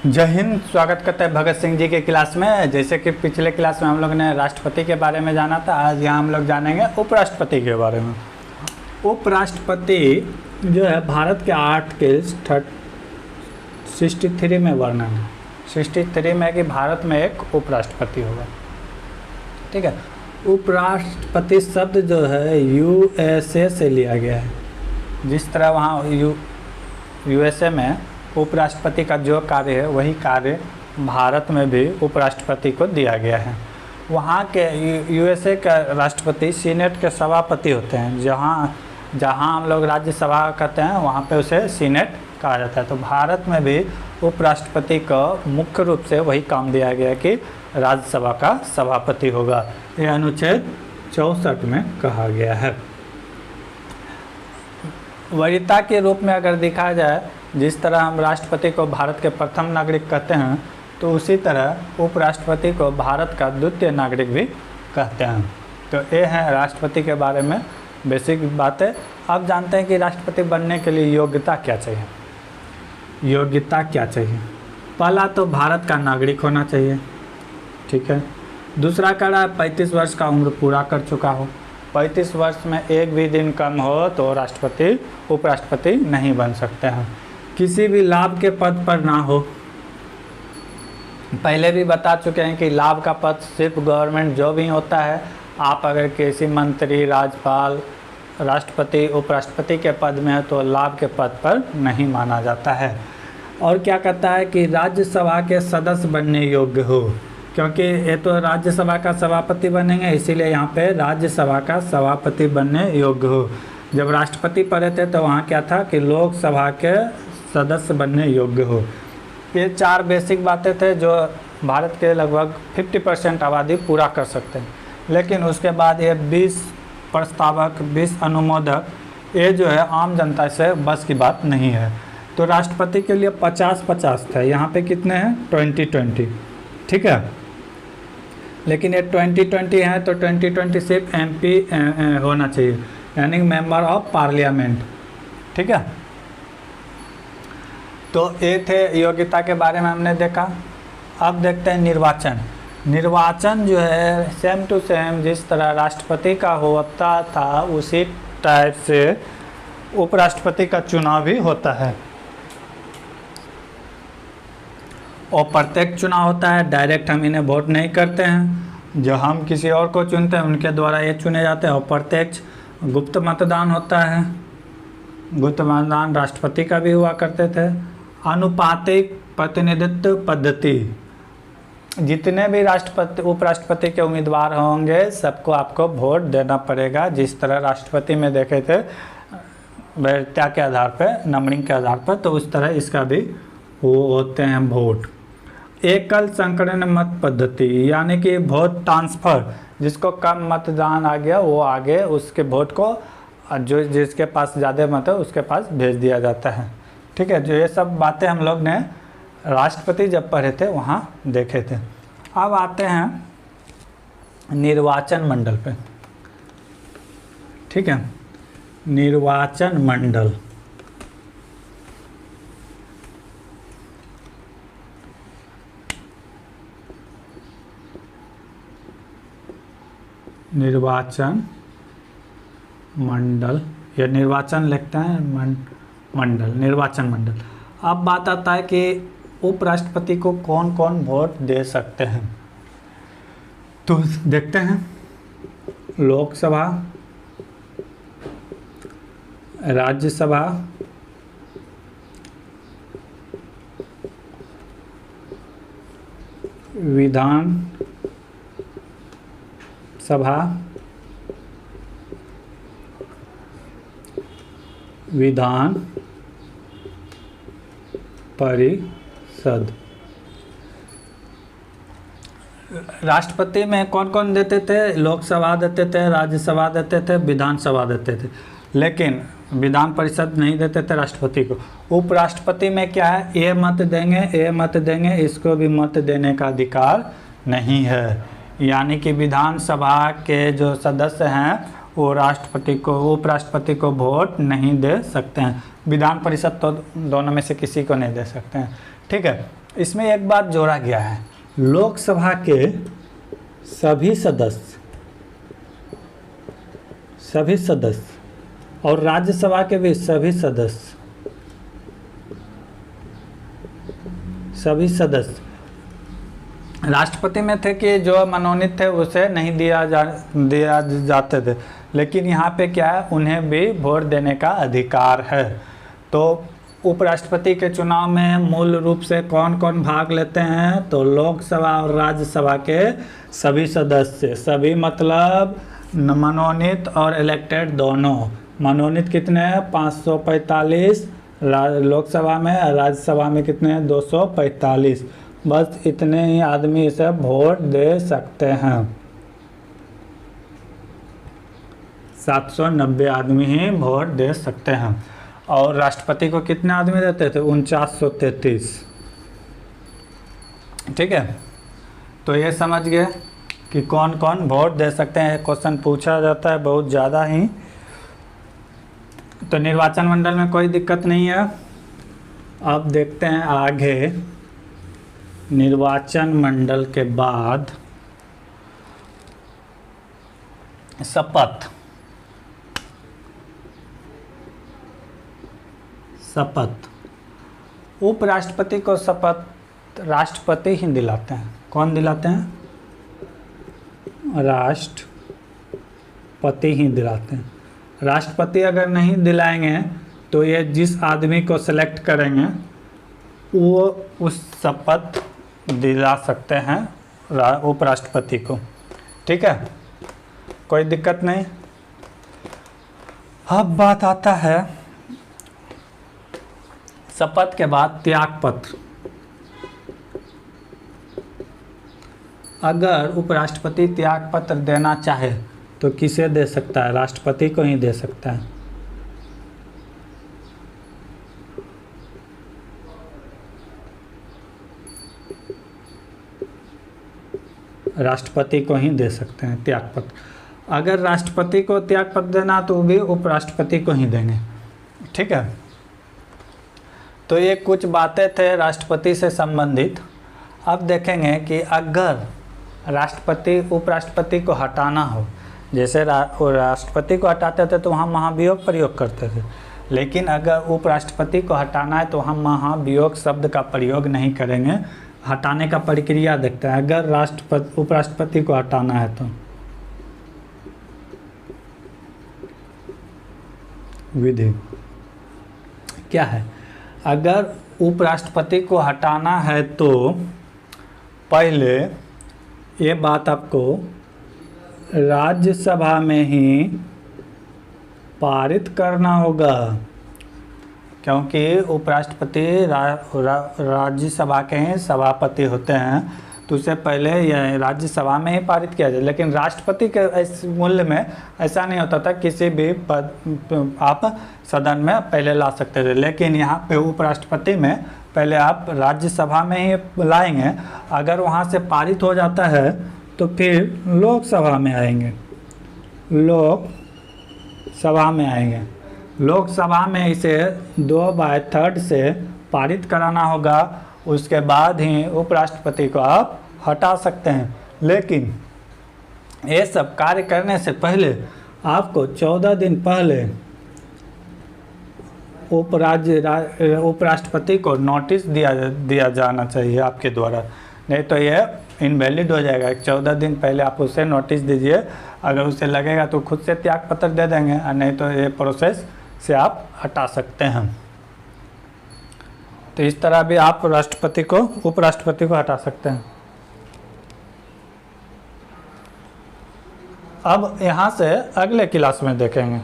जय हिंद। स्वागत करते हैं भगत सिंह जी के क्लास में। जैसे कि पिछले क्लास में हम लोग ने राष्ट्रपति के बारे में जाना था, आज यहाँ हम लोग जानेंगे उपराष्ट्रपति के बारे में। उपराष्ट्रपति जो है भारत के आर्टिकल्स 63 में वर्णन है। 63 में कि भारत में एक उपराष्ट्रपति होगा। ठीक है, उपराष्ट्रपति शब्द जो है यूएसए से लिया गया है। जिस तरह वहाँ यूएसए में उपराष्ट्रपति का जो कार्य है वही कार्य भारत में भी उपराष्ट्रपति को दिया गया है। वहाँ के यूएसए का राष्ट्रपति सीनेट के सभापति होते हैं। जहाँ हम लोग राज्यसभा कहते हैं वहाँ पे उसे सीनेट कहा जाता है। तो भारत में भी उपराष्ट्रपति को मुख्य रूप से वही काम दिया गया कि राज्यसभा का सभापति होगा। यह अनुच्छेद 64 में कहा गया है। वरीयता के रूप में अगर देखा जाए, जिस तरह हम राष्ट्रपति को भारत के प्रथम नागरिक कहते हैं, तो उसी तरह उपराष्ट्रपति को भारत का द्वितीय नागरिक भी कहते हैं। तो ये है राष्ट्रपति के बारे में बेसिक बातें। अब जानते हैं कि राष्ट्रपति बनने के लिए योग्यता क्या चाहिए। योग्यता क्या चाहिए? पहला तो भारत का नागरिक होना चाहिए। ठीक है। दूसरा कड़ा 35 वर्ष का उम्र पूरा कर चुका हो। 35 वर्ष में एक भी दिन कम हो तो राष्ट्रपति उपराष्ट्रपति नहीं बन सकते हैं। किसी भी लाभ के पद पर ना हो। पहले भी बता चुके हैं कि लाभ का पद सिर्फ गवर्नमेंट जॉब ही होता है। आप अगर किसी मंत्री, राज्यपाल, राष्ट्रपति, उपराष्ट्रपति के पद में है तो लाभ के पद पर नहीं माना जाता है। और क्या कहता है कि राज्यसभा के सदस्य बनने योग्य हो, क्योंकि ये तो राज्यसभा का सभापति बनेंगे, इसीलिए यहाँ पे राज्यसभा का सभापति बनने योग्य हो। जब राष्ट्रपति पढ़े थे तो वहाँ क्या था कि लोकसभा के सदस्य बनने योग्य हो। ये 4 बेसिक बातें थे जो भारत के लगभग 50% आबादी पूरा कर सकते हैं। लेकिन उसके बाद ये 20 प्रस्तावक, 20 अनुमोदक, ये जो है आम जनता से बस की बात नहीं है। तो राष्ट्रपति के लिए 50-50 थे, यहाँ पे कितने हैं? 20-20। ठीक है। लेकिन ये 20-20 है तो 20-20 सिर्फ MP होना चाहिए, यानी मेंबर ऑफ पार्लियामेंट। ठीक है। तो ये थे योग्यता के बारे में हमने देखा। अब देखते हैं निर्वाचन। निर्वाचन जो है सेम टू सेम जिस तरह राष्ट्रपति का होता था उसी टाइप से उपराष्ट्रपति का चुनाव भी होता है। और प्रत्येक चुनाव होता है, डायरेक्ट हम इन्हें वोट नहीं करते हैं। जो हम किसी और को चुनते हैं उनके द्वारा ये चुने जाते हैं। और प्रत्यक्ष गुप्त मतदान होता है। गुप्त मतदान राष्ट्रपति का भी हुआ करते थे। अनुपातिक प्रतिनिधित्व पद्धति, जितने भी राष्ट्रपति उपराष्ट्रपति के उम्मीदवार होंगे सबको आपको वोट देना पड़ेगा। जिस तरह राष्ट्रपति में देखे थे वरीयता के आधार पर, नंबरिंग के आधार पर, तो उस तरह इसका भी होते हैं वोट। एकल संकलन मत पद्धति, यानी कि वोट ट्रांसफ़र, जिसको कम मतदान आ गया वो आगे उसके वोट को जो जिसके पास ज़्यादा मत है उसके पास भेज दिया जाता है। ठीक है। जो ये सब बातें हम लोग ने राष्ट्रपति जब पढ़े थे वहाँ देखे थे। अब आते हैं निर्वाचन मंडल पे। ठीक है। निर्वाचन मंडल निर्वाचन मंडल या निर्वाचन लिखते हैं मंडल, निर्वाचन मंडल। अब बात आता है कि उपराष्ट्रपति को कौन कौन वोट दे सकते हैं। तो देखते हैं। लोकसभा, राज्यसभा, विधान सभा, विधान परिषद। राष्ट्रपति में कौन कौन देते थे? लोकसभा देते थे, राज्यसभा देते थे, विधानसभा देते थे, लेकिन विधान परिषद नहीं देते थे राष्ट्रपति को। उपराष्ट्रपति में क्या है? ये मत देंगे, ये मत देंगे, इसको भी मत देने का अधिकार नहीं है। यानी कि विधानसभा के जो सदस्य हैं वो राष्ट्रपति को, उपराष्ट्रपति को वोट नहीं दे सकते हैं। विधान परिषद तो दोनों में से किसी को नहीं दे सकते हैं। ठीक है। इसमें एक बात जोड़ा गया है, लोकसभा के सभी सदस्य और राज्यसभा के भी सभी सदस्य राष्ट्रपति में थे कि जो मनोनीत थे उसे नहीं दिया जाते थे, लेकिन यहाँ पे क्या है, उन्हें भी वोट देने का अधिकार है। तो उपराष्ट्रपति के चुनाव में मूल रूप से कौन कौन भाग लेते हैं, तो लोकसभा और राज्यसभा के सभी सदस्य, सभी मतलब मनोनीत और इलेक्टेड दोनों। मनोनीत कितने हैं, 545 लोकसभा में, राज्यसभा में कितने हैं, 245। बस इतने ही आदमी इसे वोट दे सकते हैं। 790 आदमी ही वोट दे सकते हैं। और राष्ट्रपति को कितने आदमी देते थे, 4933। ठीक है, तो ये समझ गए कि कौन कौन वोट दे सकते हैं। क्वेश्चन पूछा जाता है बहुत ज़्यादा ही। तो निर्वाचन मंडल में कोई दिक्कत नहीं है। अब देखते हैं आगे, निर्वाचन मंडल के बाद शपथ। उपराष्ट्रपति को शपथ राष्ट्रपति ही दिलाते हैं। कौन दिलाते हैं, राष्ट्रपति ही दिलाते हैं। राष्ट्रपति अगर नहीं दिलाएंगे तो ये जिस आदमी को सेलेक्ट करेंगे वो उस शपथ दिला सकते हैं उपराष्ट्रपति को। ठीक है, कोई दिक्कत नहीं। अब बात आता है शपथ के बाद त्यागपत्र। अगर उपराष्ट्रपति त्यागपत्र देना चाहे तो किसे दे सकता है, राष्ट्रपति को ही दे सकता है। राष्ट्रपति को ही दे सकते हैं त्यागपत्र। अगर राष्ट्रपति को त्यागपत्र देना तो वो भी उपराष्ट्रपति को ही देंगे। ठीक है, तो ये कुछ बातें थे राष्ट्रपति से संबंधित। अब देखेंगे कि अगर राष्ट्रपति उपराष्ट्रपति को हटाना हो, जैसे राष्ट्रपति को हटाते थे तो हम महाभियोग प्रयोग करते थे, लेकिन अगर उपराष्ट्रपति को हटाना है तो हम महाभियोग शब्द का प्रयोग नहीं करेंगे। हटाने का प्रक्रिया देखते हैं। अगर उपराष्ट्रपति को हटाना है तो विधि क्या है। अगर उपराष्ट्रपति को हटाना है तो पहले ये बात आपको राज्यसभा में ही पारित करना होगा, क्योंकि उपराष्ट्रपति राज्यसभा के ही सभापति होते हैं, तो उससे पहले यह राज्यसभा में ही पारित किया जाए। लेकिन राष्ट्रपति के इस मूल्य में ऐसा नहीं होता था, किसी भी पद आप सदन में पहले ला सकते थे, लेकिन यहाँ पे उपराष्ट्रपति में पहले आप राज्यसभा में ही लाएंगे। अगर वहाँ से पारित हो जाता है तो फिर लोकसभा में आएंगे, लोकसभा में इसे 2/3 से पारित कराना होगा। उसके बाद ही उपराष्ट्रपति को आप हटा सकते हैं। लेकिन ये सब कार्य करने से पहले आपको 14 दिन पहले उपराष्ट्रपति को नोटिस दिया जाना चाहिए आपके द्वारा, नहीं तो ये इनवैलिड हो जाएगा। 14 दिन पहले आप उसे नोटिस दीजिए। अगर उसे लगेगा तो खुद से त्यागपत्र दे देंगे, और नहीं तो ये प्रोसेस से आप हटा सकते हैं। तो इस तरह भी आप उपराष्ट्रपति को हटा सकते हैं। अब यहाँ से अगले क्लास में देखेंगे।